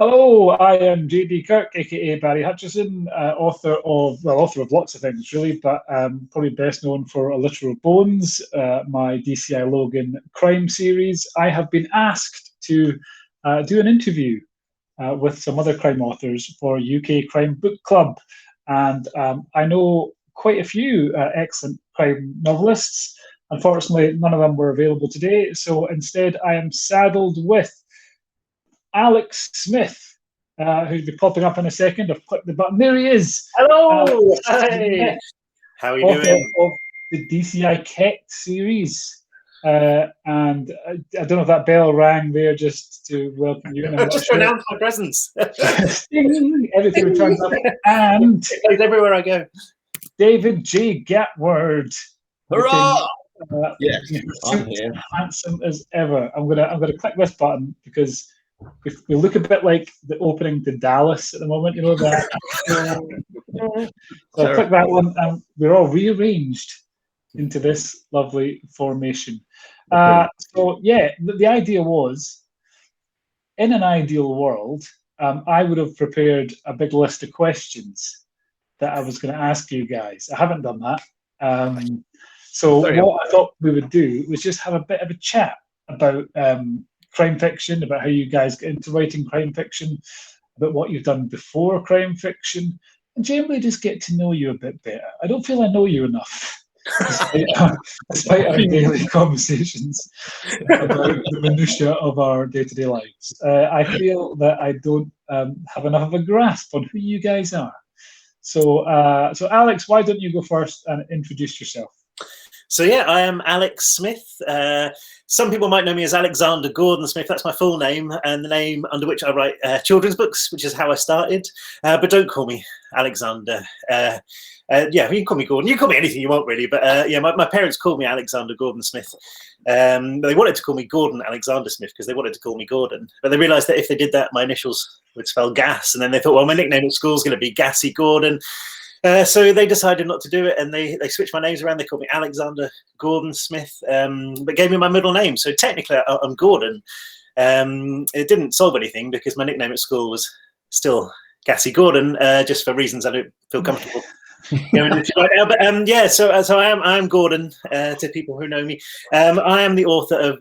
Hello, I am JD Kirk, aka Barry Hutchison, author of lots of things really, but probably best known for A Litter of Bones, my DCI Logan crime series. I have been asked to do an interview with some other crime authors for UK Crime Book Club, and I know quite a few excellent crime novelists. Unfortunately, none of them were available today, so instead I am saddled with Alex Smith, who'll be popping up in a second. I've clicked the button. There he is. Hello. Hi. How are you doing? Of the DCI Keck series. And I don't know if that bell rang there just to welcome you. Just to announce my presence. Everything turns up. And it plays everywhere I go. David J. Gatward. Hurrah! Yes, I'm here. Handsome as ever. I'm gonna click this button because we look a bit like the opening to Dallas at the moment, you know that. So I'll click that one, and we're all rearranged into this lovely formation. So yeah, the idea was, in an ideal world, I would have prepared a big list of questions that I was going to ask you guys. I haven't done that. So what I thought we would do was just have a bit of a chat about crime fiction, about how you guys get into writing crime fiction, about what you've done before crime fiction, and generally just get to know you a bit better. I don't feel I know you enough, despite our daily conversations about the minutiae of our day-to-day lives. I feel that I don't have enough of a grasp on who you guys are. So Alex, why don't you go first and introduce yourself? So yeah, I am Alex Smith. Some people might know me as Alexander Gordon Smith. That's my full name and the name under which I write children's books, which is how I started. But don't call me Alexander. Yeah, you can call me Gordon. You can call me anything you want, really. But yeah, my parents called me Alexander Gordon Smith. They wanted to call me Gordon Alexander Smith because they wanted to call me Gordon. But they realised that if they did that, my initials would spell gas. And then they thought, well, my nickname at school is going to be Gassy Gordon. So they decided not to do it, and they switched my names around. They called me Alexander Gordon Smith, but gave me my middle name. So technically, I'm Gordon. It didn't solve anything because my nickname at school was still Gassy Gordon, just for reasons I don't feel comfortable going into right now. But yeah, so I am Gordon to people who know me. I am the author of,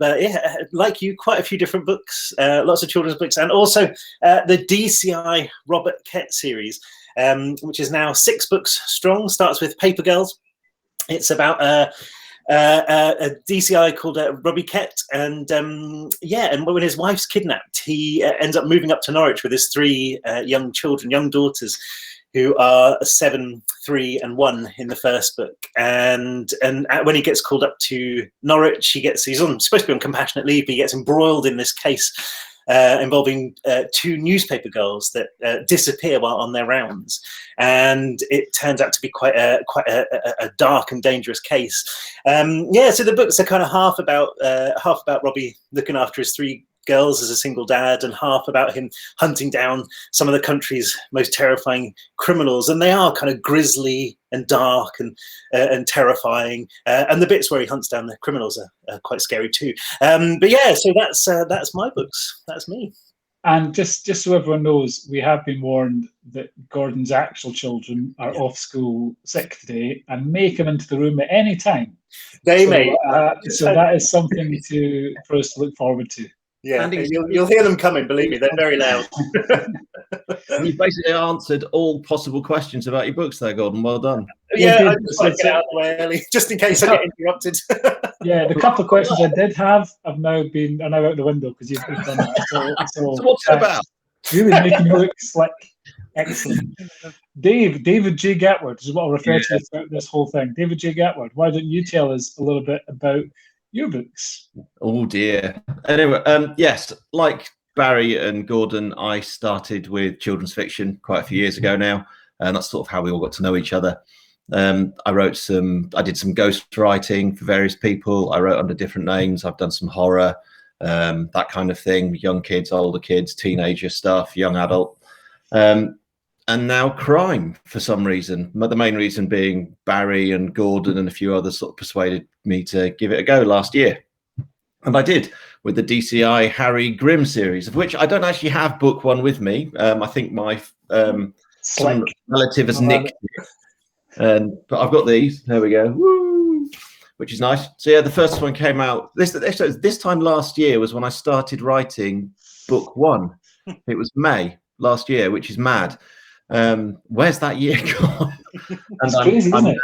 like you, quite a few different books, lots of children's books, and also the DCI Robert Kett series. Which is now 6 books strong. Starts with Paper Girls. It's about a DCI called Robbie Kett, and when his wife's kidnapped, he ends up moving up to Norwich with his 3 young daughters, who are 7, 3, and 1 in the first book. And when he gets called up to Norwich, he's supposed to be on compassionate leave, but he gets embroiled in this case involving 2 newspaper girls that disappear while on their rounds, and it turns out to be quite a dark and dangerous case. So the books are kind of half about Robbie looking after his 3 girls as a single dad, and half about him hunting down some of the country's most terrifying criminals. And they are kind of grisly and dark and terrifying. And the bits where he hunts down the criminals are quite scary too. But yeah, so that's my books. That's me. And just so everyone knows, we have been warned that Gordon's actual children are off school sick today and may come into the room at any time. They may. So that is something for us to look forward to. Yeah, you'll hear them coming, believe me, they're very loud. You basically answered all possible questions about your books there, Gordon. Well done. Yeah, I just want to get out of the way early, just in case I get interrupted. Yeah, the couple of questions I did have are now out the window because you've done that. So what's it about? Really making you look slick. Excellent. David J. Gatward is what I'll refer to throughout this whole thing. David J. Gatward, why don't you tell us a little bit about your books? Oh dear. Anyway, yes, like Barry and Gordon, I started with children's fiction quite a few years ago now, and that's sort of how we all got to know each other. I did some ghost writing for various people. I wrote under different names. I've done some horror, that kind of thing, young kids, older kids, teenager stuff, young adult. And now crime for some reason. But the main reason being Barry and Gordon and a few others sort of persuaded me to give it a go last year. And I did. with the DCI Harry Grimm series, of which I don't actually have book one with me. I think my some relative has nicked it. But I've got these. There we go. Woo! Which is nice. So yeah, the first one came out this time last year was when I started writing book one. It was May last year, which is mad. Where's that year gone? It's crazy, isn't it?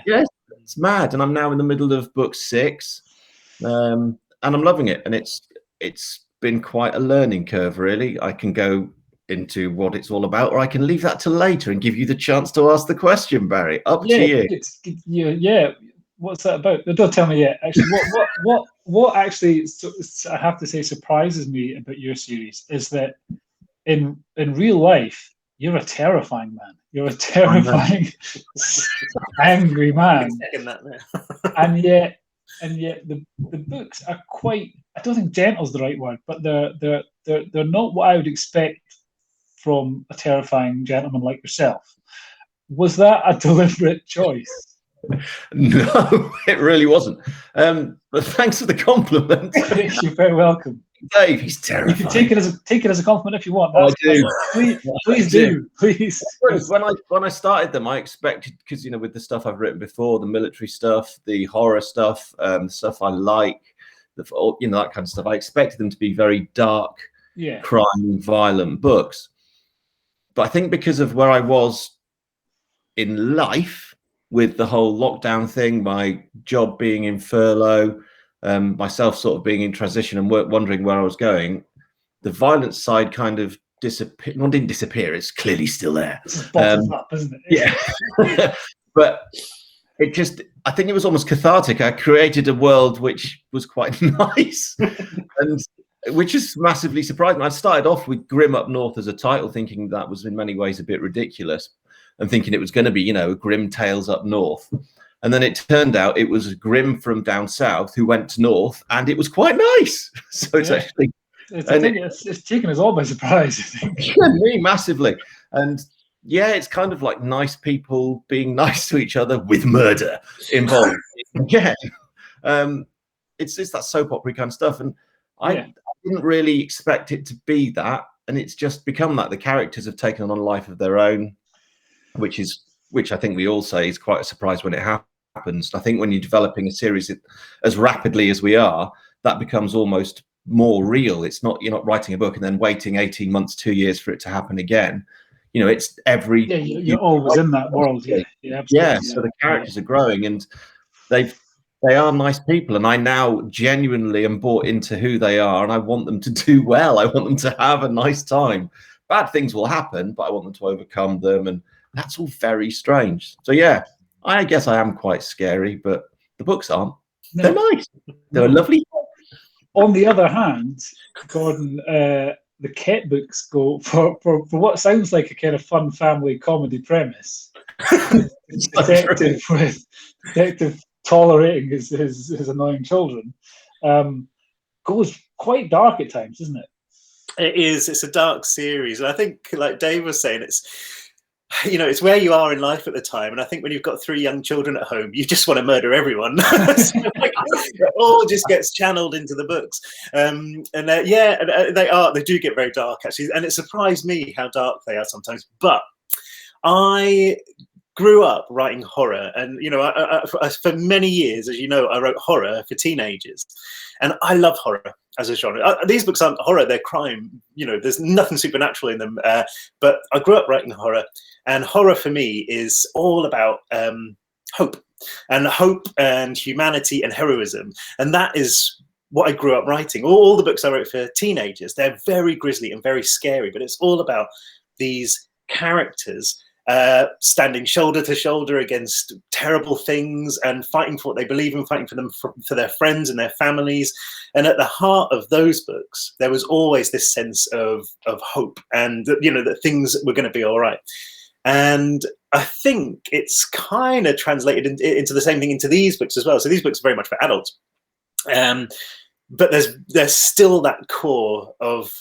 Yeah, it's mad. And I'm now in the middle of book 6. And I'm loving it. And it's been quite a learning curve, really. I can go into what it's all about, or I can leave that till later and give you the chance to ask the question, Barry. Up to you. Yeah. What's that about? Don't tell me yet. Actually, what actually I have to say surprises me about your series is that in real life you're a terrifying man. You're a terrifying, angry man, and yet the books are quite. I don't think gentle's the right word, but they're not what I would expect from a terrifying gentleman like yourself. Was that a deliberate choice? No, it really wasn't. But thanks for the compliment. You're very welcome. Dave, he's terrifying. You can take it as a compliment if you want. I do. Please do. Please. When I started them, I expected, because with the stuff I've written before, the military stuff, the horror stuff, the stuff I like, that kind of stuff. I expected them to be very dark, crime, violent books. But I think because of where I was in life, with the whole lockdown thing, my job being in furlough, myself sort of being in transition and wondering where I was going, the violence side kind of disappeared. Well, didn't disappear. It's clearly still there. It's bottled up, isn't it? Yeah. But I think it was almost cathartic. I created a world which was quite nice, and which is massively surprising. I started off with Grim Up North as a title, thinking that was in many ways a bit ridiculous, and thinking it was going to be, Grim Tales Up North. And then it turned out it was Grim from down south who went to north, and it was quite nice. So it's actually... It's taken us all by surprise, I think. Me, massively. And yeah, it's kind of like nice people being nice to each other with murder involved. Again, it's that soap opera kind of stuff. And I didn't really expect it to be that. And it's just become that. The characters have taken on a life of their own, which I think we all say is quite a surprise when it happens. I think when you're developing a series as rapidly as we are, that becomes almost more real. It's not, you're not writing a book and then waiting 18 months, 2 years for it to happen again. It's every... Yeah, you're always in that world. Yeah, so the characters are growing, and they are nice people, and I now genuinely am bought into who they are, and I want them to do well. I want them to have a nice time. Bad things will happen, but I want them to overcome them, and that's all very strange. So yeah, I guess I am quite scary, but the books aren't. No. They're nice. They're lovely. On the other hand, Gordon, the Kett books go for what sounds like a kind of fun family comedy premise. detective tolerating his annoying children, goes quite dark at times, isn't it? It is. It's a dark series, and I think, like Dave was saying, it's where you are in life at the time. And I think when you've got 3 young children at home, you just want to murder everyone. So, it all just gets channeled into the books. They do get very dark, actually. And it surprised me how dark they are sometimes. But I grew up writing horror, and for many years, as you know, I wrote horror for teenagers, and I love horror as a genre. These books aren't horror, they're crime. There's nothing supernatural in them, but I grew up writing horror, and horror for me is all about hope and humanity and heroism, and that is what I grew up writing. All the books I wrote for teenagers, they're very grisly and very scary, but it's all about these characters standing shoulder to shoulder against terrible things and fighting for what they believe in, fighting for their friends and their families. And at the heart of those books, there was always this sense of hope, and that things were going to be all right. And I think it's kind of translated into the same thing into these books as well. So these books are very much for adults, but there's still that core of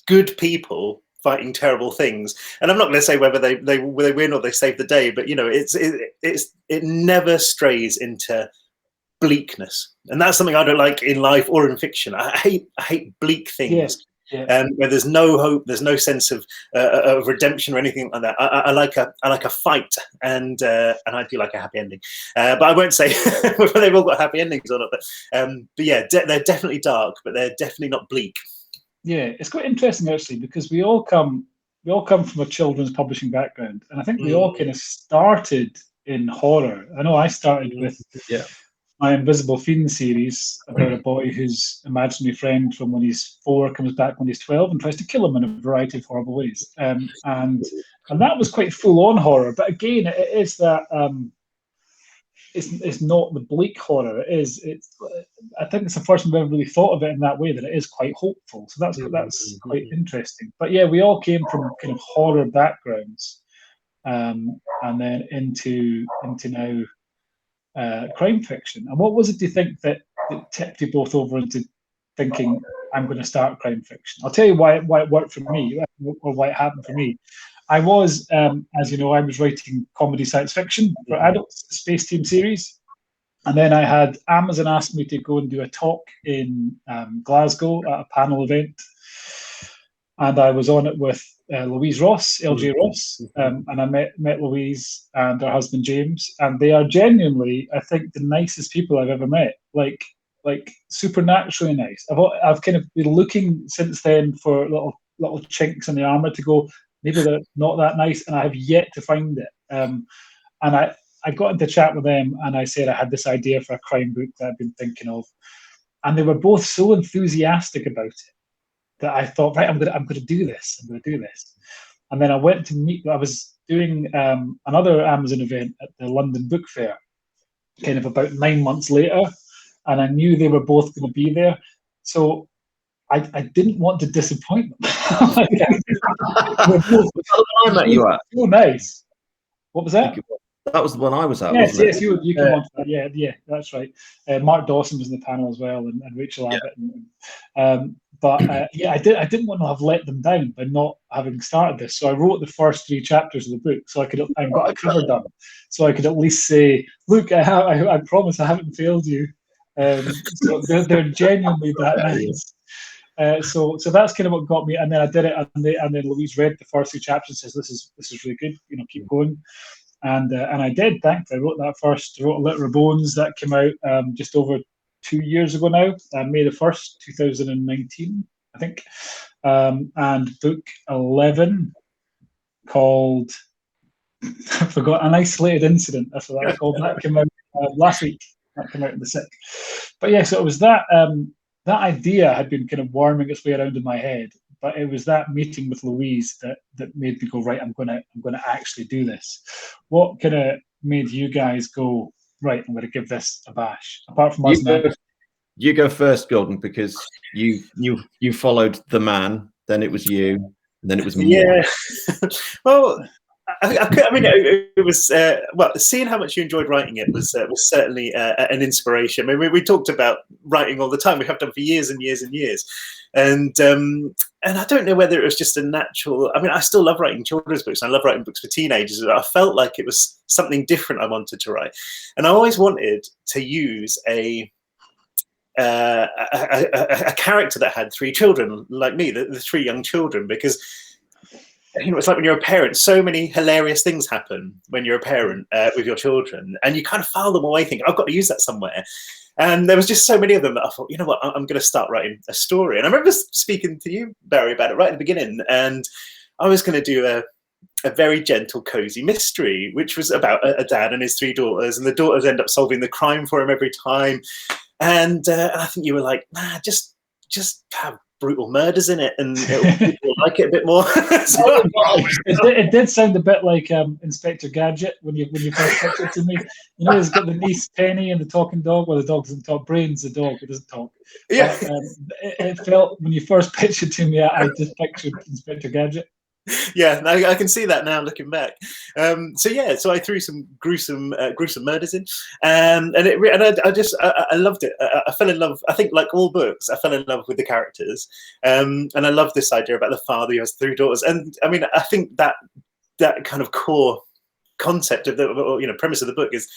good people fighting terrible things. And I'm not going to say whether they win or they save the day, but it never strays into bleakness, and that's something I don't like in life or in fiction. I hate bleak things. Where there's no hope, there's no sense of redemption or anything like that. I like a fight, and I do like a happy ending. But I won't say whether they've all got happy endings or not. But yeah, they're definitely dark, but they're definitely not bleak. Yeah, it's quite interesting actually, because we all come from a children's publishing background, and I think we all kind of started in horror. I know I started with my Invisible Fiend series about a boy whose imaginary friend from when he's 4 comes back when he's 12 and tries to kill him in a variety of horrible ways. And that was quite full-on horror. But again, it is that it's not the bleak horror. I think it's the first time I've ever really thought of it in that way, that it is quite hopeful. So that's quite interesting. But yeah, we all came from kind of horror backgrounds, and then into now crime fiction. And what was it, do you think, that tipped you both over into thinking, I'm going to start crime fiction? I'll tell you why it worked for me, or why it happened for me. I was, as you know, I was writing comedy science fiction for adults, Space Team series. And then I had Amazon ask me to go and do a talk in Glasgow at a panel event. And I was on it with Louise Ross, LJ Ross, and I met Louise and her husband James, and they are genuinely, I think, the nicest people I've ever met. Like supernaturally nice. I've kind of been looking since then for little chinks in the armor to go, maybe they're not that nice, and I have yet to find it. And I got into chat with them, and I said I had this idea for a crime book that I've been thinking of, and they were both so enthusiastic about it that I thought, right, I'm going to do this. And then I went to meet. I was doing another Amazon event at the London Book Fair, kind of about 9 months later, and I knew they were both going to be there, so I didn't want to disappoint them. I met you at. So nice. What was that? That was the one I was at. Yes, wasn't it? you came on to that. Yeah, that's right. Mark Dawson was in the panel as well, and Rachel Abbott. But I didn't want to have let them down by not having started this. So I wrote the first 3 chapters of the book, so I got a cover done, so I could at least say, look, I promise I haven't failed you. So they're genuinely that nice. So that's kind of what got me, and then I did it, and then Louise read the first 3 chapters and says, this is really good, keep going. And I did, thankfully. I wrote that first. I wrote A Litter of Bones. That came out just over 2 years ago now, May the 1st, 2019, I think. And book 11, called, I forgot, An Isolated Incident. That's what that was called. That came out last week. That came out in the 6th. But yeah, so it was that idea had been kind of worming its way around in my head. But it was that meeting with Louise that made me go, right, I'm going to actually do this. What kind of made you guys go, right, I'm going to give this a bash? Apart from us now. You go first, Gordon, because you followed the man, then it was you, and then it was me. Yeah. Well, I mean, it was seeing how much you enjoyed writing it was certainly an inspiration. I mean, we talked about writing all the time. We have done for years and years and years, and I don't know whether it was just a natural. I mean, I still love writing children's books. And I love writing books for teenagers. But I felt like it was something different I wanted to write, and I always wanted to use a character that had 3 children like me, the 3 young children, because it's like when you're a parent, so many hilarious things happen when you're a parent with your children, and you kind of file them away thinking, I've got to use that somewhere. And there was just so many of them that I thought, you know what, I'm going to start writing a story. And I remember speaking to you, Barry, about it right at the beginning, and I was going to do a very gentle, cozy mystery, which was about a dad and his 3 daughters, and the daughters end up solving the crime for him every time. And I think you were like, nah, just have brutal murders in it, and people like it a bit more. So, it did sound a bit like Inspector Gadget when you first pitched it to me. He's got the niece Penny and the talking dog. Well, the dog doesn't talk. Brain's the dog, it doesn't talk. Yeah. But, it felt, when you first pitched it to me, I just pictured Inspector Gadget. Yeah, I can see that now looking back. So I threw some gruesome murders in, and I loved it. I fell in love. I think, like all books, I fell in love with the characters, and I love this idea about the father who has 3 daughters. And I mean, I think that kind of core concept of the premise of the book is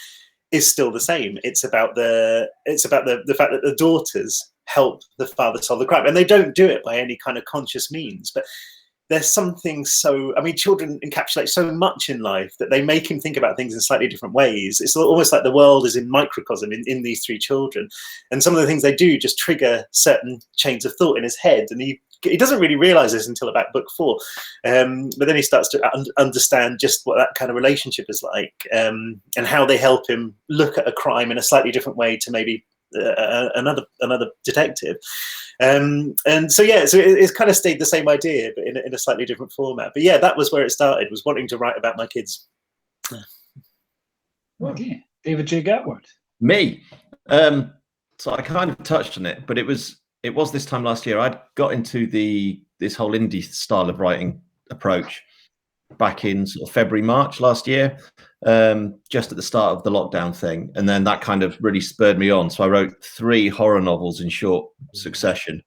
is still the same. It's about the fact that the daughters help the father solve the crime, and they don't do it by any kind of conscious means, but there's something so, I mean, children encapsulate so much in life that they make him think about things in slightly different ways. It's almost like the world is in microcosm in these three children. And some of the things they do just trigger certain chains of thought in his head. And he doesn't really realize this until about book 4. But then he starts to understand just what that kind of relationship is like, and how they help him look at a crime in a slightly different way to maybe another detective. And so it's kind of stayed the same idea, but in a slightly different format. But yeah, that was where it started, was wanting to write about my kids. Okay. David J. Gatward. Me. So I kind of touched on it, but it was this time last year I'd got into this whole indie style of writing approach back in sort of February, March last year, just at the start of the lockdown thing. And then that kind of really spurred me on. So I wrote 3 horror novels in short succession.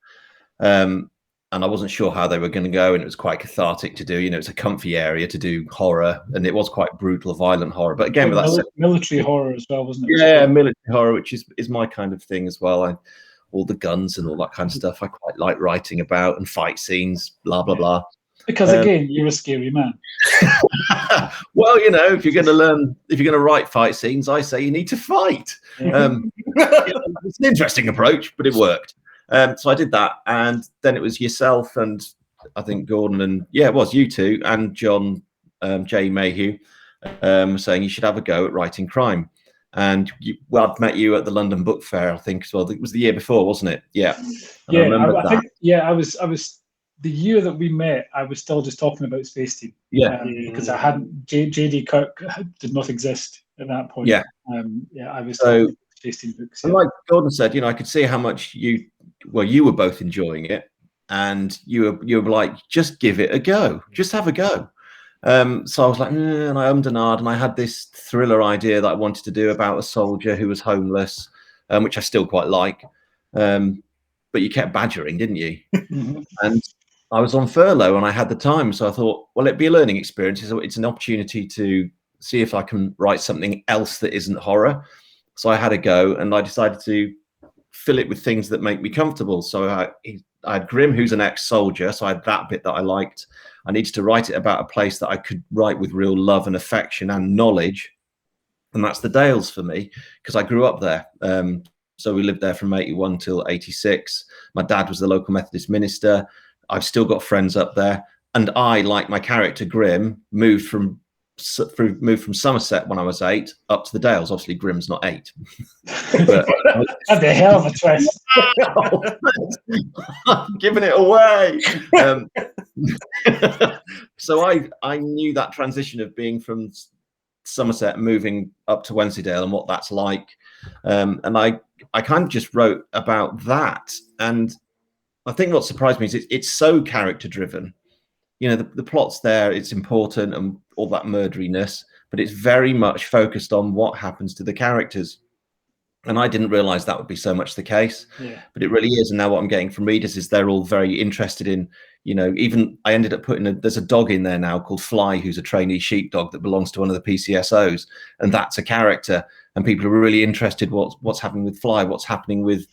And I wasn't sure how they were going to go. And it was quite cathartic to do. You know, it's a comfy area to do horror. And it was quite brutal, violent horror. But again, with that military horror as well, wasn't it? Yeah, military horror, which is my kind of thing as well. All the guns and all that kind of stuff I quite like writing about, and fight scenes, blah, blah, blah. Because again, you're a scary man. Well, you know, if you're going to write fight scenes, I say you need to fight. It's an interesting approach, but it worked. So I did that, and then it was yourself and I think Gordon and it was you two and John J. Mayhew saying you should have a go at writing crime. And I'd met you at the London Book Fair, I think as well. It was the year before, wasn't it? Yeah. I was. The year that we met, I was still just talking about Space Team. Yeah. Because I hadn't, J.D. Kirk did not exist at that point. Yeah. I was so, Space Team books. And like Gordon said, you know, I could see how much you were both enjoying it, and you were like, just give it a go, just have a go. So I was like, and I ummed and ahed, and I had this thriller idea that I wanted to do about a soldier who was homeless, which I still quite like. But you kept badgering, didn't you? And I was on furlough and I had the time, so I thought, well, it'd be a learning experience. It's an opportunity to see if I can write something else that isn't horror. So I had a go, and I decided to fill it with things that make me comfortable. So I had Grim, who's an ex-soldier, so I had that bit that I liked. I needed to write it about a place that I could write with real love and affection and knowledge, and that's the Dales for me, because I grew up there. So we lived there from 81 till 86. My dad was the local Methodist minister. I've still got friends up there, and I, like my character Grim, moved from Somerset when I was 8 up to the Dales. Obviously, Grim's not 8. But that's a hell of a twist. I'm giving it away. So I knew that transition of being from Somerset moving up to Wensleydale and what that's like, and I kind of just wrote about that. And I think what surprised me is it's so character driven. You know, the plot's there, it's important and all that murderiness, but it's very much focused on what happens to the characters. And I didn't realize that would be so much the case, but it really is. And now what I'm getting from readers is they're all very interested in, you know, even I ended up there's a dog in there now called Fly, who's a trainee sheepdog that belongs to one of the PCSOs. And that's a character. And people are really interested what's happening with Fly, what's happening with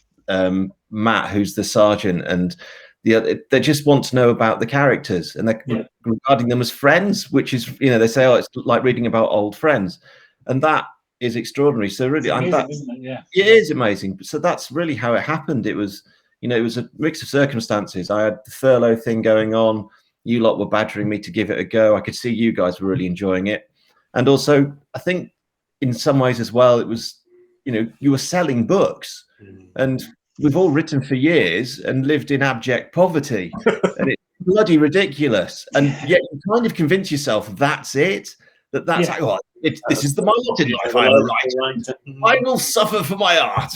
Matt, who's the sergeant, and they just want to know about the characters, and they're regarding them as friends, which is, you know, they say, oh, it's like reading about old friends, and that is extraordinary. So really, isn't it? It is amazing. So that's really how it happened. It was, you know, it was a mix of circumstances. I had the furlough thing going on. You lot were badgering me to give it a go. I could see you guys were really enjoying it, and also I think in some ways as well, it was, you know, you were selling books, and we've all written for years and lived in abject poverty, and it's bloody ridiculous. And yet you kind of convince yourself that's it. That's like, oh, this is the lot in life. I'm a writer. I will suffer for my art.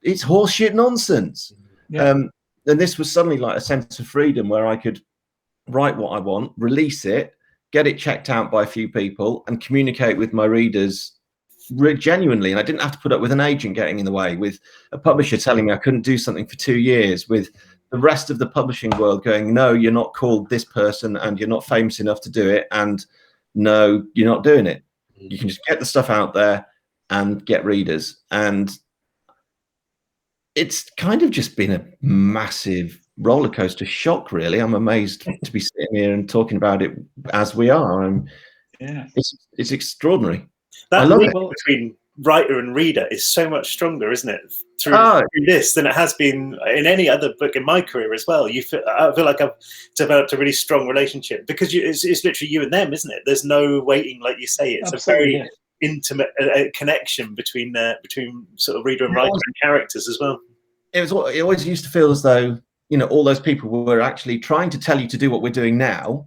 It's horseshit nonsense. And this was suddenly like a sense of freedom where I could write what I want, release it, get it checked out by a few people, and communicate with my readers genuinely. And I didn't have to put up with an agent getting in the way, with a publisher telling me I couldn't do something for 2 years, with the rest of the publishing world going, no, you're not called this person and you're not famous enough to do it, and no, you're not doing it. You can just get the stuff out there and get readers. And it's kind of just been a massive roller coaster shock, really. I'm amazed to be sitting here and talking about it as we are. It's extraordinary. That I love link it. between writer and reader is so much stronger, isn't it, through this than it has been in any other book in my career as well. I feel like I've developed a really strong relationship because it's literally you and them, isn't it? There's no waiting, like you say. It's Absolutely, a very intimate connection between sort of reader and writer and characters as well. It always used to feel as though, you know, all those people were actually trying to tell you to do what we're doing now,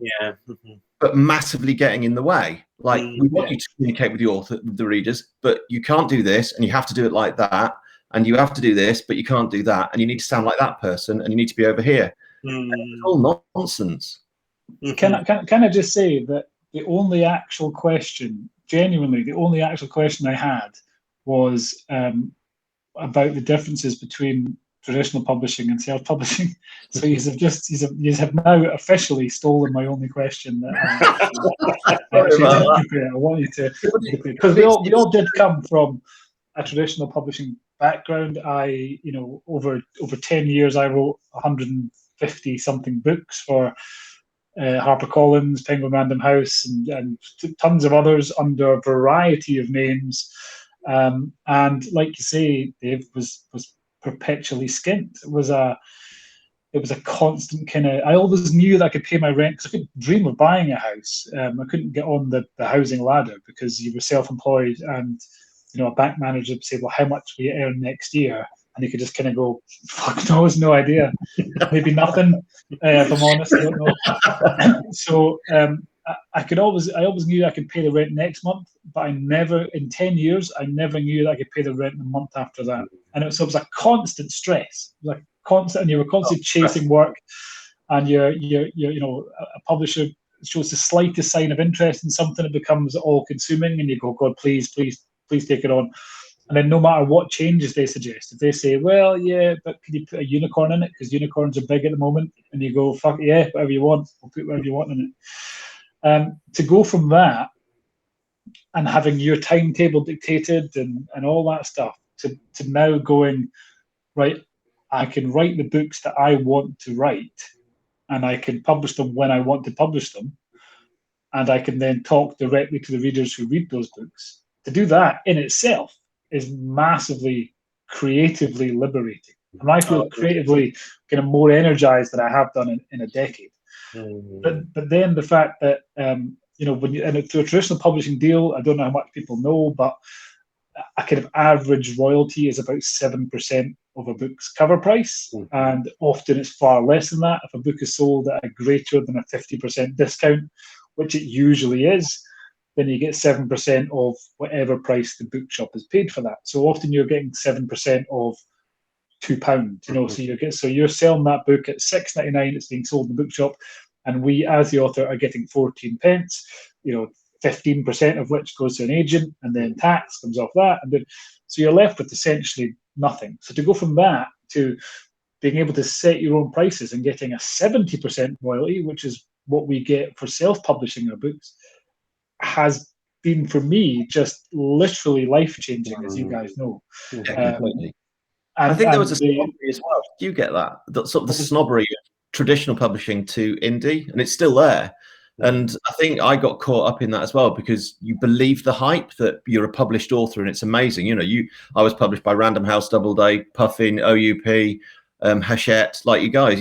but massively getting in the way. Like, we want you to communicate with the author, with the readers, but you can't do this, and you have to do it like that, and you have to do this, but you can't do that, and you need to sound like that person, and you need to be over here. It's all nonsense. Can I just say that the only actual question, genuinely, the only actual question I had was about the differences between traditional publishing and self-publishing. So you have now officially stolen my only question that I want you to, because we all did come from a traditional publishing background. Over 10 years I wrote 150 something books for HarperCollins, Penguin Random House, and tons of others under a variety of names. And like you say, Dave, was perpetually skint. It was a constant kind of. I always knew that I could pay my rent because I couldn't dream of buying a house. I couldn't get on the housing ladder because you were self-employed, and a bank manager would say, "Well, how much will you earn next year?" And you could just kind of go, "Fuck knows, no idea. Maybe nothing." If I'm honest, I don't know. So I always knew I could pay the rent next month, but I never, in 10 years, I never knew that I could pay the rent the month after that. And it was a constant stress. It was like constant, and you were constantly chasing work, and you're a publisher shows the slightest sign of interest in something, it becomes all consuming, and you go, God, please take it on. And then no matter what changes they suggest, if they say, well, yeah, but could you put a unicorn in it? Because unicorns are big at the moment. And you go, fuck yeah, whatever you want. We'll put whatever you want in it. To go from that and having your timetable dictated and all that stuff to now going, right, I can write the books that I want to write, and I can publish them when I want to publish them. And I can then talk directly to the readers who read those books. To do that in itself is massively creatively liberating. And I feel creatively kind of more energized than I have done in a decade. But then the fact that, when you, and through a traditional publishing deal, I don't know how much people know, but a kind of average royalty is about 7% of a book's cover price. And often it's far less than that. If a book is sold at a greater than a 50% discount, which it usually is, then you get 7% of whatever price the bookshop has paid for that. So often you're getting 7% of £2. So you're selling that book at £6.99. It's being sold in the bookshop, and we, as the author, are getting 14 pence. 15% of which goes to an agent, and then tax comes off that, and then so you're left with essentially nothing. So to go from that to being able to set your own prices and getting a 70% royalty, which is what we get for self-publishing our books, has been for me just literally life-changing, as you guys know. Yeah, completely. I think there was a snobbery as well. Do you get that? Sort of the snobbery of traditional publishing to indie, and it's still there. And I think I got caught up in that as well, because you believe the hype that you're a published author and it's amazing. I was published by Random House, Doubleday, Puffin, OUP, Hachette, like you guys,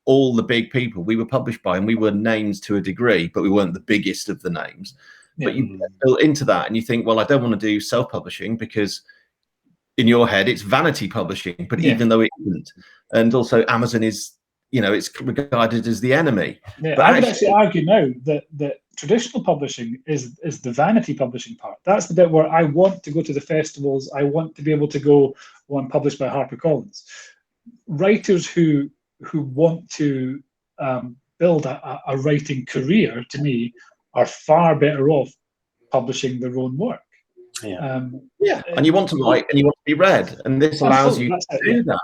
all the big people we were published by, and we were names to a degree, but we weren't the biggest of the names. But you get built into that, and you think, well, I don't want to do self-publishing because in your head it's vanity publishing, but even though it isn't. And also Amazon is, it's regarded as the enemy. But I would actually argue now that traditional publishing is the vanity publishing part. That's the bit where I want to go to the festivals. I want to be able to go, I'm published by HarperCollins. Writers who want to build a writing career, to me, are far better off publishing their own work. And you want to write and you want to be read, and this allows you to do that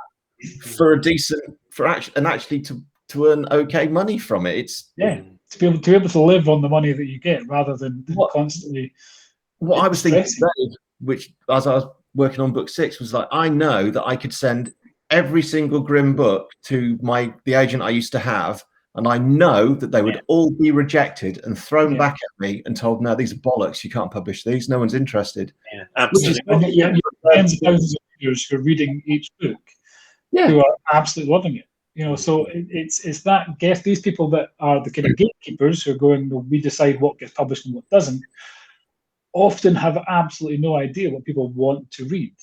for a decent, actually to earn okay money from it. It's to be able to live on the money that you get rather than constantly what I was thinking Interesting. today, which as I was working on book 6, was like, I know that I could send every single Grimm book to the agent I used to have, and I know that they would all be rejected and thrown back at me and told, no, these are bollocks, you can't publish these, no one's interested. Yeah, absolutely. And you have tens of thousands of readers who are reading each book, who are absolutely loving it. You know, so it's that guess these people that are the kind of gatekeepers who are going, well, we decide what gets published and what doesn't, often have absolutely no idea what people want to read.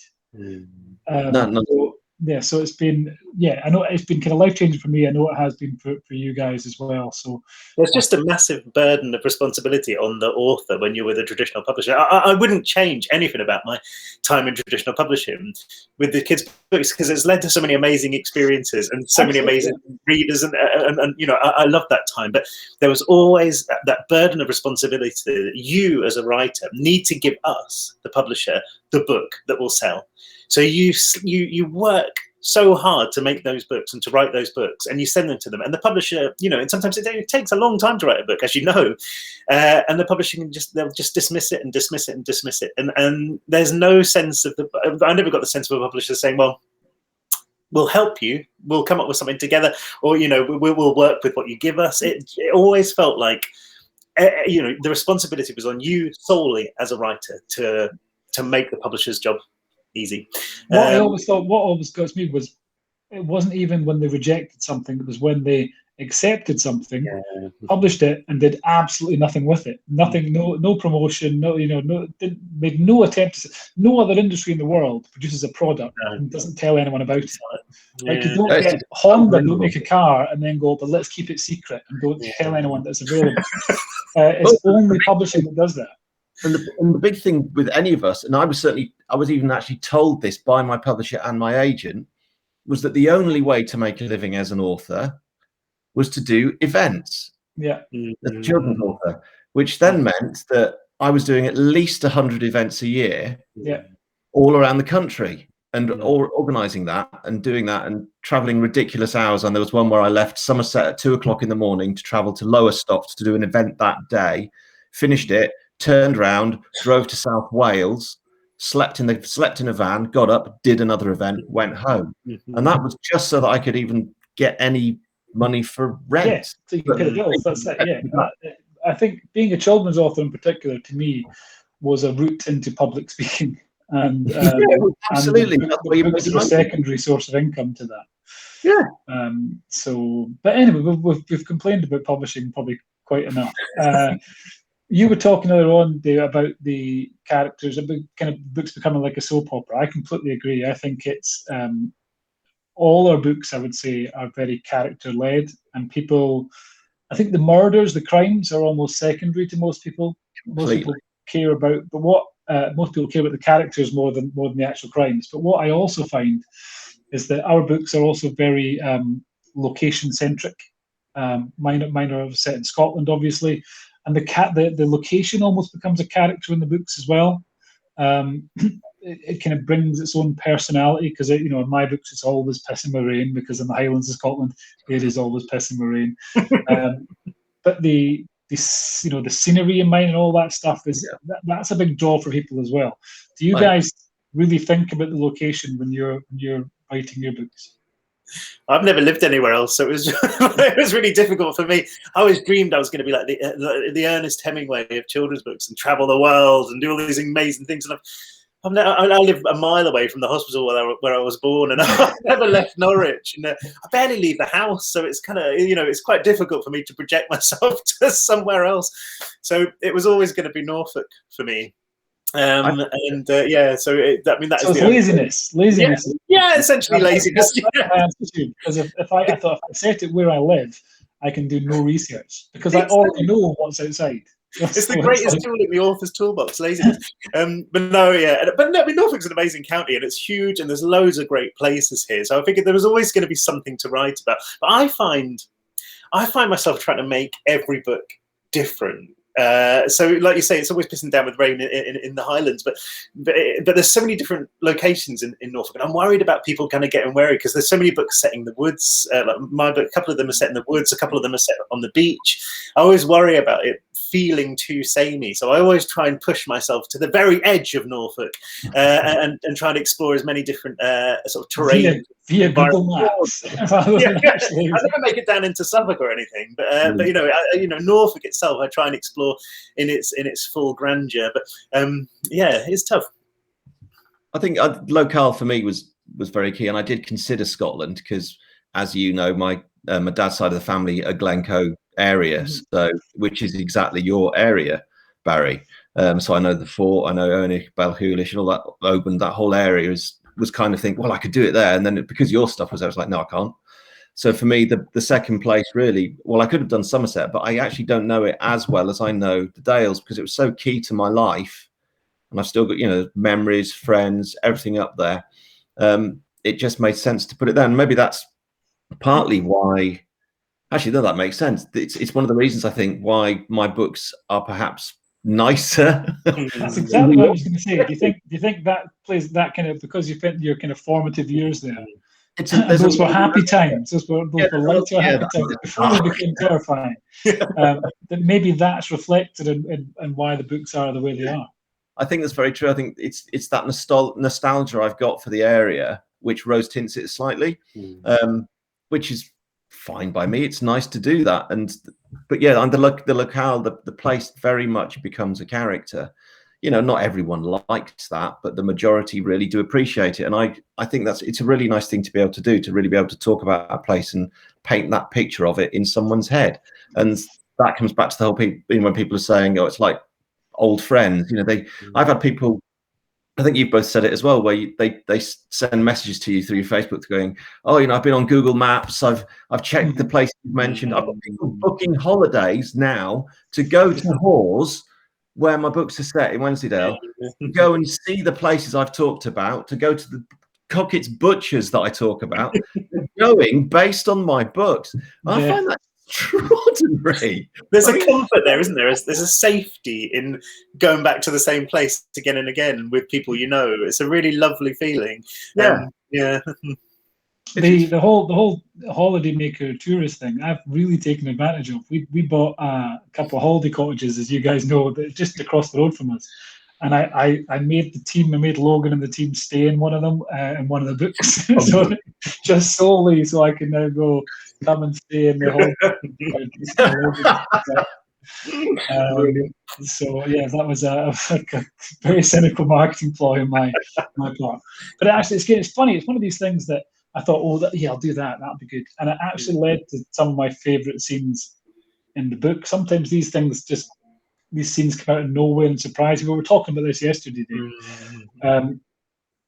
So it's been, I know it's been kind of life-changing for me. I know it has been for you guys as well. So there's just a massive burden of responsibility on the author when you're with a traditional publisher. I wouldn't change anything about my time in traditional publishing with the kids' books, because it's led to so many amazing experiences and so many amazing readers, and you know, I love that time. But there was always that burden of responsibility that you as a writer need to give us, the publisher, the book that will sell. So you work so hard to make those books and to write those books, and you send them to them, and the publisher, you know, and sometimes it takes a long time to write a book, as you know, and the publisher they'll just dismiss it and dismiss it and dismiss it, and there's no sense of I never got the sense of a publisher saying, well, we'll help you, we'll come up with something together, or, you know, we'll work with what you give us. It always felt like, you know, the responsibility was on you solely as a writer to make the publisher's job easy. I always thought, what always got me was, it wasn't even when they rejected something, it was when they accepted something, published it, and did absolutely nothing with it. Nothing, no promotion, made no attempt. No other industry in the world produces a product and doesn't tell anyone about it. Like, you don't get Honda don't make a car and then go, but let's keep it secret and don't tell anyone that it's available. It's only publishing that does that. And the big thing with any of us, and I was even actually told this by my publisher and my agent, was that the only way to make a living as an author was to do events. As a children's author, which then meant that I was doing at least 100 events a year, all around the country, and organising that and doing that and travelling ridiculous hours. And there was one where I left Somerset at 2 o'clock in the morning to travel to Lowestoft to do an event that day, finished it, turned round, drove to South Wales, slept in a van, got up, did another event, went home, and that was just so that I could even get any money for rent. Yes, so you can pay the bills. That's it. Yeah, I think being a children's author in particular, to me, was a route into public speaking, and absolutely, and the books were a secondary source of income to that. So, but anyway, we've complained about publishing probably quite enough. You were talking earlier on, Dave, about the characters, about kind of books becoming like a soap opera. I completely agree. I think it's all our books, I would say, are very character-led, and people, I think the murders, the crimes, are almost secondary to most people. Most people care about, but what most people care about the characters more than the actual crimes. But what I also find is that our books are also very location-centric. Mine are set in Scotland, obviously. And the location almost becomes a character in the books as well. It kind of brings its own personality, because in my books it's always pissing with rain, because in the Highlands of Scotland it is always pissing with rain. But the scenery in mine and all that stuff that's a big draw for people as well. Do you guys really think about the location when you're writing your books? I've never lived anywhere else, so it was it was really difficult for me. I always dreamed I was going to be like the Ernest Hemingway of children's books and travel the world and do all these amazing things. And I live a mile away from the hospital where I was born, and I've never left Norwich. And I barely leave the house, so it's kind of it's quite difficult for me to project myself to somewhere else. So it was always going to be Norfolk for me. So it's laziness. Yeah, essentially laziness. Because if I set it where I live, I can do no research because I already know what's outside. It's the greatest tool in the author's toolbox, laziness. But Norfolk's an amazing county, and it's huge, and there's loads of great places here. So I figured there was always going to be something to write about. But I find myself trying to make every book different. So like you say, it's always pissing down with rain in the Highlands, but there's so many different locations in Norfolk, and I'm worried about people kind of getting wary because there's so many books set in the woods. Like my book, a couple of them are set in the woods, a couple of them are set on the beach. I always worry about it feeling too samey. So I always try and push myself to the very edge of Norfolk and try and explore as many different sort of terrain. Via Google Maps. Yeah, I never make it down into Suffolk or anything, but Norfolk itself, I try and explore in its full grandeur. But yeah, it's tough. I think locale for me was very key, and I did consider Scotland because, as you know, my dad's side of the family are Glencoe area, so which is exactly your area, Barry. So I know the fort, I know Ernich, Balhulish, and all that. Oban, that whole area was kind of think, well, I could do it there, and then because your stuff was there, I was like, no, I can't. So for me, the second place really, well, I could have done Somerset, but I actually don't know it as well as I know the Dales because it was so key to my life, and I've still got memories, friends, everything up there. It just made sense to put it there, and maybe that's partly why. Actually, no, that makes sense. It's one of the reasons I think why my books are perhaps nicer. That's exactly what I was going to say. Do you think that plays that kind of because you spent your kind of formative years there? Those were happy times. Those were lighter happy times before they became terrifying. That maybe that's reflected in why the books are the way they are. I think that's very true. I think it's that nostalgia I've got for the area, which rose tints it slightly, which is fine by me. It's nice to do that, but yeah, and the locale, the place very much becomes a character. Not everyone likes that, but the majority really do appreciate it, and I think it's a really nice thing to be able to do, to really be able to talk about a place and paint that picture of it in someone's head. And that comes back to the whole when people are saying, oh, it's like old friends. I've had people, I think you've both said it as well, where they send messages to you through your Facebook going, oh, I've been on Google Maps, I've checked the places you've mentioned. I've got people booking holidays now to go to Hawes, where my books are set in Wensleydale, to go and see the places I've talked about, to go to the Cockett's Butchers that I talk about, going based on my books. I find that extraordinary. There's a comfort there, isn't there? There's a safety in going back to the same place again and again with people It's a really lovely feeling. Yeah. The whole holidaymaker tourist thing, I've really taken advantage of. We bought a couple of holiday cottages, as you guys know, just across the road from us. And I made Logan and the team stay in one of them, in one of the books. So just solely so I can now come and stay in the so yeah, that was a very cynical marketing ploy on my part. But actually, it's funny. It's one of these things that I thought, I'll do that. That'll be good. And it actually led to some of my favourite scenes in the book. Sometimes these scenes come out of nowhere and surprise you. We were talking about this yesterday, Dave.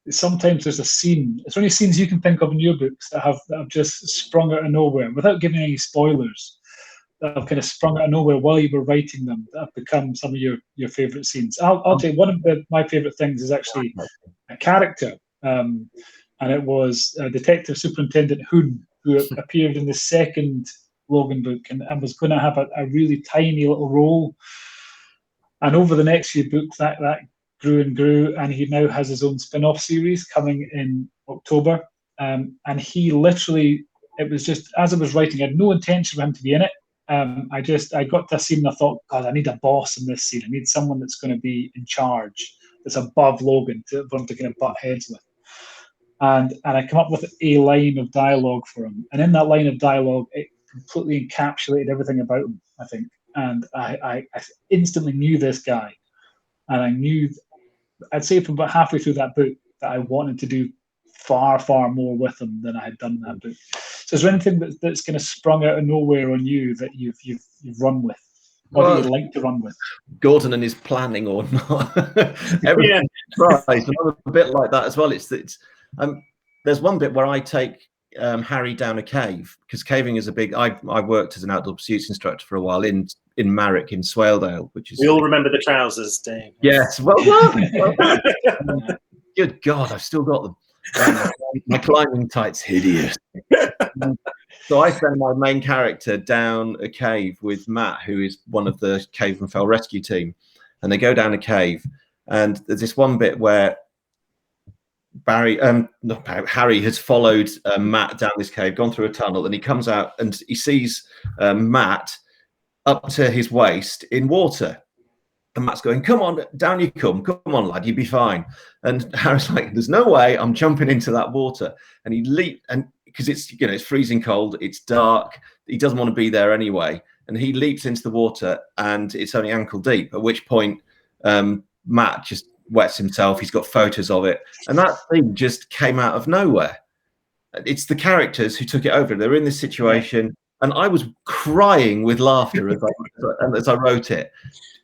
Sometimes there's a scene. Is there any scenes you can think of in your books that have just sprung out of nowhere, without giving any spoilers, that have kind of sprung out of nowhere while you were writing them, that have become some of your favourite scenes? I'll tell you, one of my favourite things is actually a character. And it was Detective Superintendent Hoon, who appeared in the second Logan book and was going to have a really tiny little role. And over the next few books, that grew and grew, and he now has his own spin-off series coming in October. And he literally, it was just, as I was writing, I had no intention for him to be in it. I got to a scene and I thought, God, I need a boss in this scene. I need someone that's going to be in charge, that's above Logan, for him to kind of butt heads with. And I come up with a line of dialogue for him. And in that line of dialogue, it completely encapsulated everything about him, I think. And I instantly knew this guy. And I knew, I'd say from about halfway through that book, that I wanted to do far, far more with him than I had done in that book. So is there anything that's kind of sprung out of nowhere on you that you've run with? What do you like to run with? Gordon and his planning or not. Everything tries. Another bit like that as well. There's one bit where I take Harry down a cave, because caving is a big. I worked as an outdoor pursuits instructor for a while in Marrick in Swaledale, which is. We all remember the trousers, Dave. Yes, well done. Good God, I've still got them. My climbing tights, hideous. So I send my main character down a cave with Matt, who is one of the Cave and Fell rescue team, and they go down a cave, and there's this one bit where Harry has followed Matt down this cave, gone through a tunnel, and he comes out and he sees Matt up to his waist in water. And Matt's going, come on, down you come on, lad, you'll be fine. And Harry's like, there's no way I'm jumping into that water. And he leaped, and because it's, you know, it's freezing cold, it's dark, he doesn't want to be there anyway. And he leaps into the water, and it's only ankle deep, at which point Matt just wets himself. He's got photos of it. And that thing just came out of nowhere. It's the characters who took it over. They're in this situation. And I was crying with laughter as I wrote it,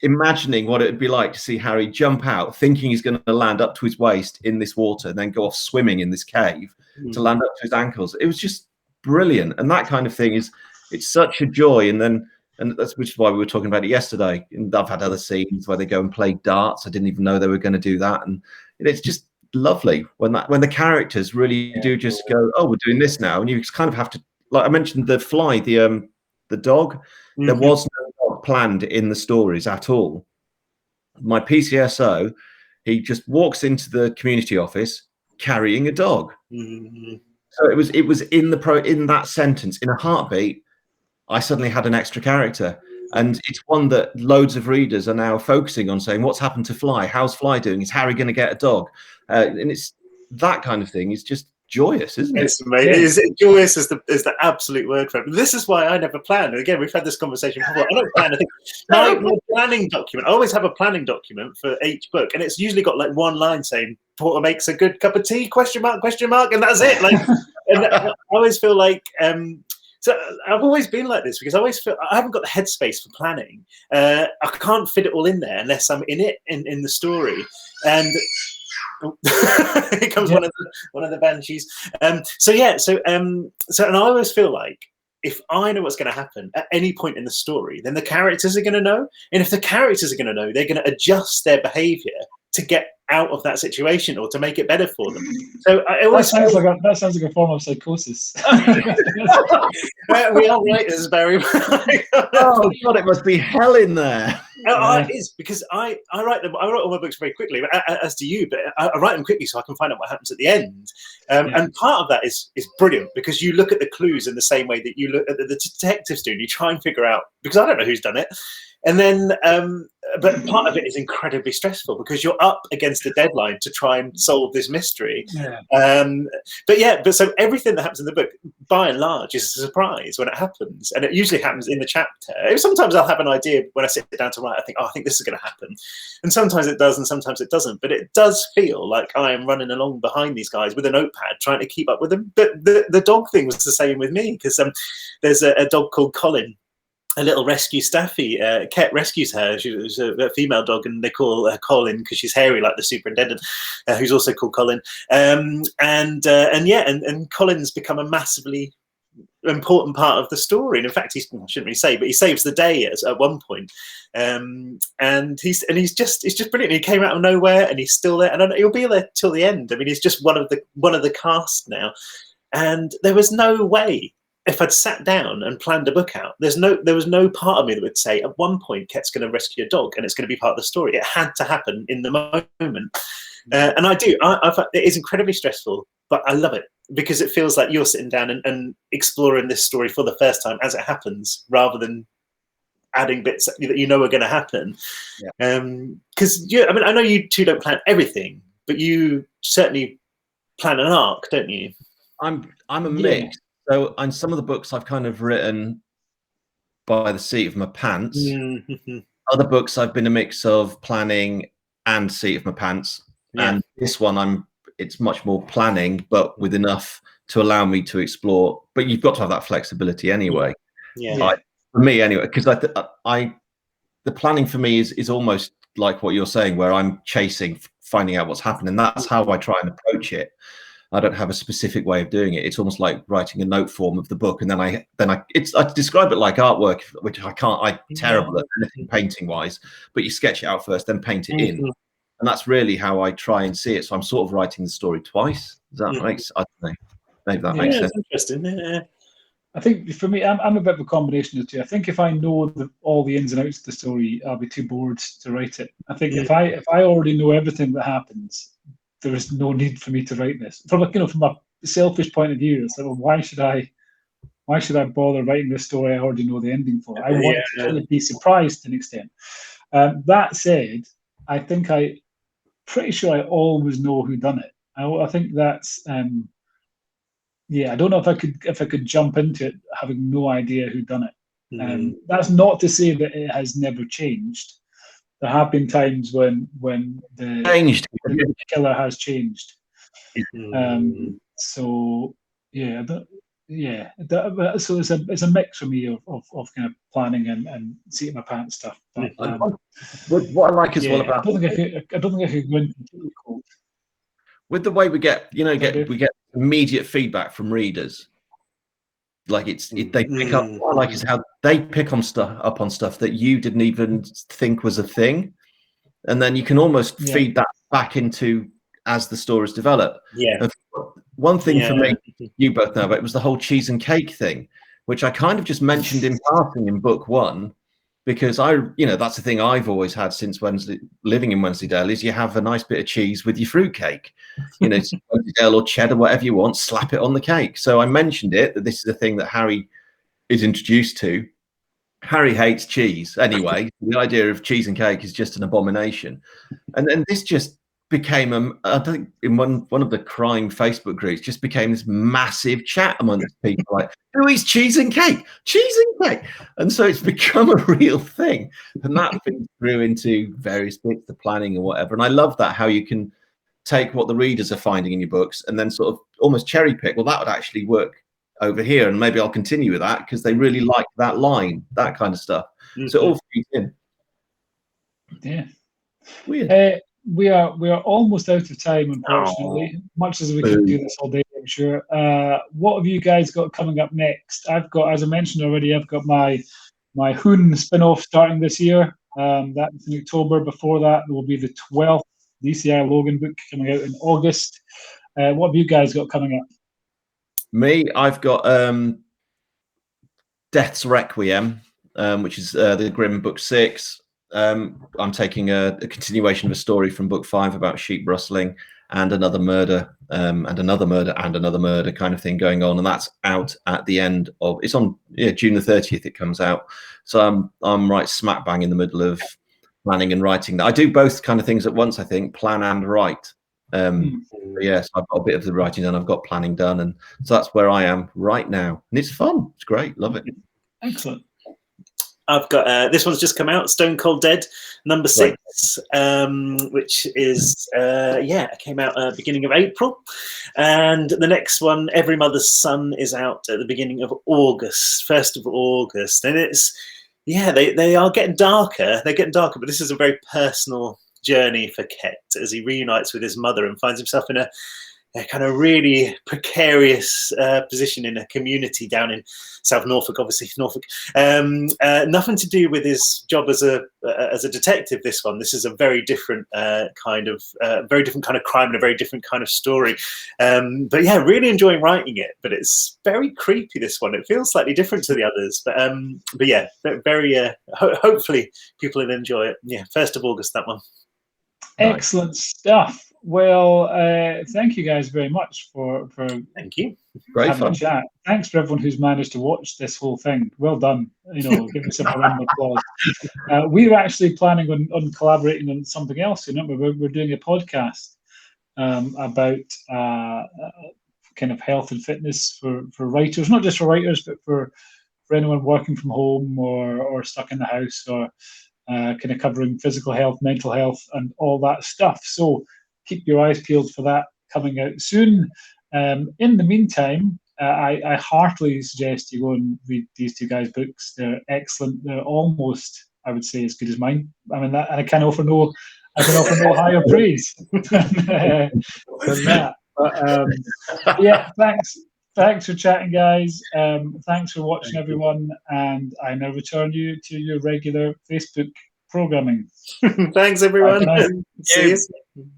imagining what it would be like to see Harry jump out, thinking he's going to land up to his waist in this water, and then go off swimming in this cave to land up to his ankles. It was just brilliant. And that kind of thing it's such a joy. And that's which is why we were talking about it yesterday. And I've had other scenes where they go and play darts. I didn't even know they were going to do that. And it's just lovely when the characters really do just go, oh, we're doing this now. And you just kind of have to, like I mentioned, the fly, the dog, there was no dog planned in the stories at all. My PCSO, he just walks into the community office carrying a dog. So it was in that sentence, in a heartbeat, I suddenly had an extra character. And it's one that loads of readers are now focusing on, saying, what's happened to Fly? How's Fly doing? Is Harry going to get a dog? And it's that kind of thing is just joyous, isn't it? It's amazing. Joyous is the absolute word for it. But this is why I never plan. And again, we've had this conversation before. I don't plan. I think my planning document, I always have a planning document for each book, and it's usually got like one line saying "Porter makes a good cup of tea?" ? And that's it. Like, and I always feel like. So I've always been like this because I always feel I haven't got the headspace for planning. I can't fit it all in there unless I'm in it in the story. And here comes one of the banshees. And I always feel like if I know what's going to happen at any point in the story, then the characters are going to know. And if the characters are going to know, they're going to adjust their behaviour to get out of that situation or to make it better for them. So that sounds like a form of psychosis. We are writers, Barry. Oh God, it must be hell in there. It is, because I write all my books very quickly, as do you. But I write them quickly so I can find out what happens at the end. And part of that is brilliant, because you look at the clues in the same way that you look at the detectives do. And you try and figure out, because I don't know who's done it. And then, but part of it is incredibly stressful because you're up against a deadline to try and solve this mystery. But so everything that happens in the book, by and large, is a surprise when it happens, and it usually happens in the chapter. Sometimes I'll have an idea when I sit down to write. I think, I think this is going to happen, and sometimes it does, and sometimes it doesn't. But it does feel like I am running along behind these guys with a notepad, trying to keep up with them. But the dog thing was the same with me, because there's a dog called Colin. A little rescue staffy. Ket rescues her. She was a female dog, and they call her Colin because she's hairy like the superintendent, who's also called Colin. And Colin's become a massively important part of the story. And in fact, I shouldn't really say, but he saves the day at one point. And he's just brilliant. He came out of nowhere, and he's still there, and he'll be there till the end. I mean, he's just one of the cast now. And there was no way, if I'd sat down and planned a book out, there was no part of me that would say at one point Ket's going to rescue a dog and it's going to be part of the story. It had to happen in the moment. And I do. It is incredibly stressful, but I love it because it feels like you're sitting down and exploring this story for the first time as it happens, rather than adding bits that you know are going to happen. Because I know you two don't plan everything, but you certainly plan an arc, don't you? I'm a mix. So on some of the books I've kind of written by the seat of my pants. Other books I've been a mix of planning and seat of my pants. And this one it's much more planning, but with enough to allow me to explore. But you've got to have that flexibility anyway. For me anyway, because the planning for me is almost like what you're saying, where I'm chasing, finding out what's happening. That's how I try and approach it. I don't have a specific way of doing it. It's almost like writing a note form of the book, and then I describe it like artwork, which I can't. I'm terrible at anything painting wise. But you sketch it out first, then paint it in, and that's really how I try and see it. So I'm sort of writing the story twice. Does that make sense? I don't know. Maybe that makes sense. Interesting. Yeah. I think for me, I'm a bit of a combination of the two. I think if I know all the ins and outs of the story, I'll be too bored to write it. I think if I already know everything that happens, there is no need for me to write this. From a selfish point of view, it's like, well, why should I why should I bother writing this story I already know the ending for? I want to kind of be surprised to an extent. That said, pretty sure I always know who done it. I think that's I don't know if I could jump into it having no idea who done it. That's not to say that it has never changed. There have been times when the killer has changed. So so it's a mix for me of kind of planning and seating my pants stuff. But, what I like as well about I don't think I could go into completely cold. With the way we get immediate feedback from readers. Like they pick up. What I like is how they pick on stuff that you didn't even think was a thing, and then you can almost feed that back into as the stories develop. Yeah. One thing for me, you both know about, it was the whole cheese and cake thing, which I kind of just mentioned in passing in book 1, because that's the thing I've always had since living in Wensleydale, is you have a nice bit of cheese with your fruitcake, Wensleydale or cheddar, whatever you want, slap it on the cake. So I mentioned it, that this is a thing that Harry is introduced to. Harry hates cheese anyway. The idea of cheese and cake is just an abomination. And then this just became I think in one of the crime Facebook groups just became this massive chat amongst people like, who eats cheese and cake? Cheese and cake. And so it's become a real thing. And that thing grew into various bits of planning and whatever. And I love that, how you can take what the readers are finding in your books and then sort of almost cherry pick. Well, that would actually work over here, and maybe I'll continue with that because they really like that line, that kind of stuff. So it all feeds in. Yeah. Weird. We are almost out of time, unfortunately. Much as we could do this all day, I'm sure. What have you guys got coming up next? I've got, as I mentioned already, I've got my Hoon spin-off starting this year. That's in October. Before that, there will be the 12th DCI Logan book coming out in August. What have you guys got coming up? Me, I've got Death's Requiem, which is the Grimm book 6. I'm taking a continuation of a story from book 5 about sheep rustling and another murder, and another murder and another murder kind of thing going on, and that's out at the end of it's on June the 30th. It comes out, so I'm right smack bang in the middle of planning and writing that. I do both kind of things at once. I think plan and write. Yes, I've got a bit of the writing done. I've got planning done, and so that's where I am right now, and it's fun. It's great. Love it. Excellent. I've got this one's just come out, Stone Cold Dead, number 6, which is came out beginning of April, and the next one, Every Mother's Son, is out at the beginning of August, 1st of August, and it's they are getting darker. They're getting darker, but this is a very personal journey for Ket as he reunites with his mother and finds himself in a kind of really precarious position in a community down in South Norfolk, obviously Norfolk. Nothing to do with his job as a detective. This is a very different kind of crime and a very different kind of story. But yeah, really enjoying writing it. But it's very creepy. This one, it feels slightly different to the others. But yeah, very. Hopefully, people will enjoy it. Yeah, 1st of August, that one. Excellent stuff. Well, thank you guys very much for thank you. Great having fun. a chat. Thanks for everyone who's managed to watch this whole thing. Well done. Give yourself a round of applause. We're actually planning on collaborating on something else. We're doing a podcast about kind of health and fitness for writers, not just for writers, but for anyone working from home or stuck in the house, or kind of covering physical health, mental health, and all that stuff. So keep your eyes peeled for that coming out soon. In the meantime, I heartily suggest you go and read these two guys' books. They're excellent. They're almost, I would say, as good as mine. I mean, I can offer no higher praise than that. But yeah, thanks for chatting, guys. Thanks for watching, everyone. And I now return you to your regular Facebook programming. Thanks, everyone. See you.